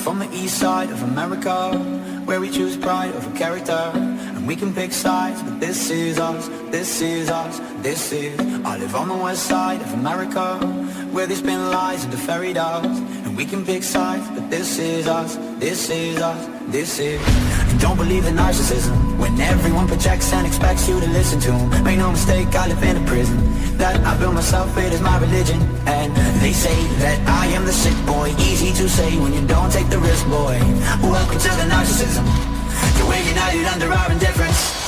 from the east side of America, where we choose pride over character. And we can pick sides, but this is us, this is us, this is. I live on the west side of America, where they spin lies into fairy tales. And we can pick sides, but this is us, this is us, this is. And don't believe in narcissism, when everyone projects and expects you to listen to them. Make no mistake, I live in a prison that I built myself, it is my religion. And they say that I am the sick boy, easy to say when you don't take the risk, boy. Welcome to the narcissism, we're united under our indifference.